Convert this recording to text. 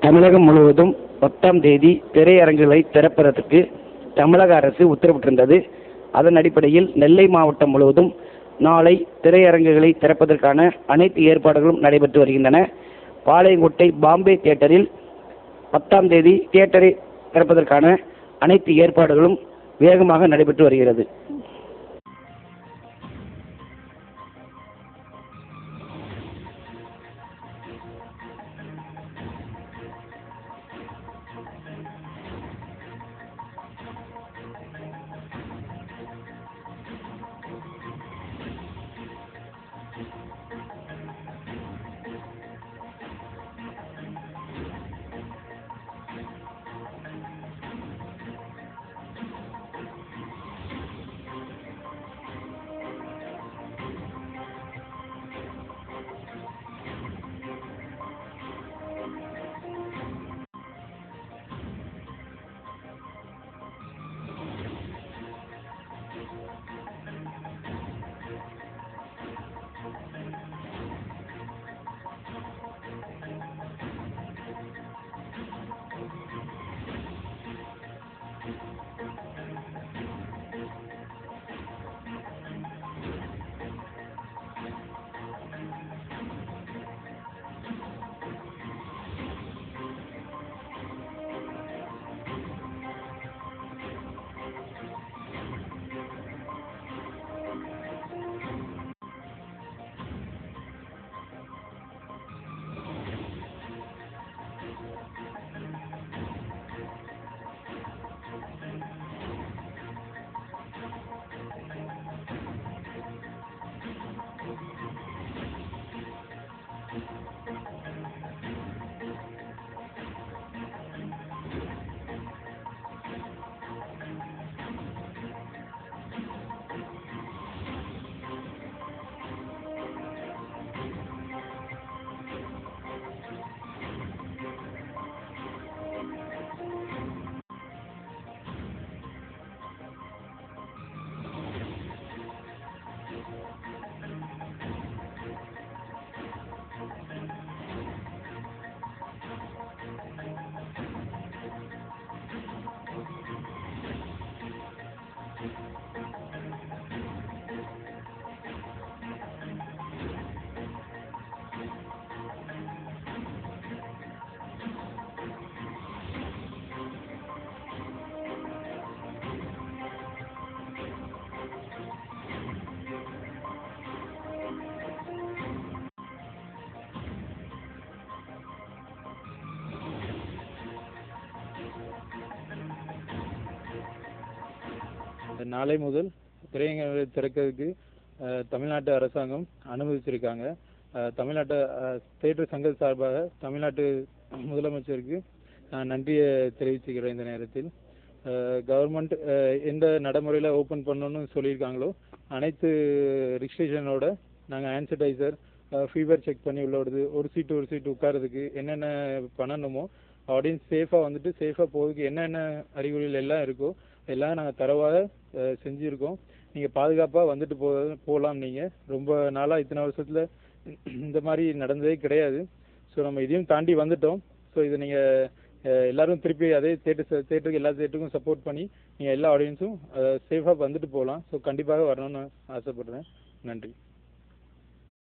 தமிழகம் முழுவதும் 10ஆம் தேதி திரையரங்குகளை திறப்பதற்கு தமிழக அரசு உத்தரவிட்டிருந்தது. அதன் அடிப்படையில் நெல்லை மாவட்டம் முழுவதும் நாளை திரையரங்குகளை திறப்பதற்கான அனைத்து ஏற்பாடுகளும் நடைபெற்று வருகின்றன. பாளையங்கோட்டை பாம்பே தியேட்டரில் 10ஆம் தேதி தியேட்டரை திறப்பதற்கான அனைத்து ஏற்பாடுகளும் வேகமாக நடைபெற்று வருகிறது. நாளை முதல் திரையரங்குகளை திறக்கிறதுக்கு தமிழ்நாட்டு அரசாங்கம் அனுமதிச்சிருக்காங்க. தமிழ்நாட்டு தியேட்டர் சங்க சார்பாக தமிழ்நாட்டு முதலமைச்சருக்கு நன்றியை தெரிவிச்சுக்கிறேன். இந்த நேரத்தில் கவர்மெண்ட் எந்த நடைமுறையில் ஓப்பன் பண்ணணும்னு சொல்லியிருக்காங்களோ அனைத்து ரிஸ்ட்ரிக்ஷனோட நாங்கள் ஹேண்ட் ஃபீவர் செக் பண்ணி உள்ளோடுது ஒரு சீட்டு உட்காரதுக்கு என்னென்ன பண்ணணுமோ ஆடியன்ஸ் சேஃபாக போகிறதுக்கு என்னென்ன அறிகுறிகள் எல்லாம் இருக்கோ எல்லாம் நாங்கள் தரவாக செஞ்சுருக்கோம். நீங்கள் பாதுகாப்பாக வந்துட்டு போகலாம். நீங்கள் ரொம்ப நாளாக இத்தனை வருஷத்தில் இந்த மாதிரி நடந்ததே கிடையாது. ஸோ நம்ம இதையும் தாண்டி வந்துட்டோம். ஸோ இதை நீங்கள் எல்லோரும் திருப்பி அதே தேட்டருக்கு எல்லா தேட்டருக்கும் சப்போர்ட் பண்ணி நீங்கள் எல்லா ஆடியன்ஸும் சேஃபாக வந்துட்டு போகலாம். ஸோ கண்டிப்பாக வரணும்னு ஆசைப்படுறேன். நன்றி.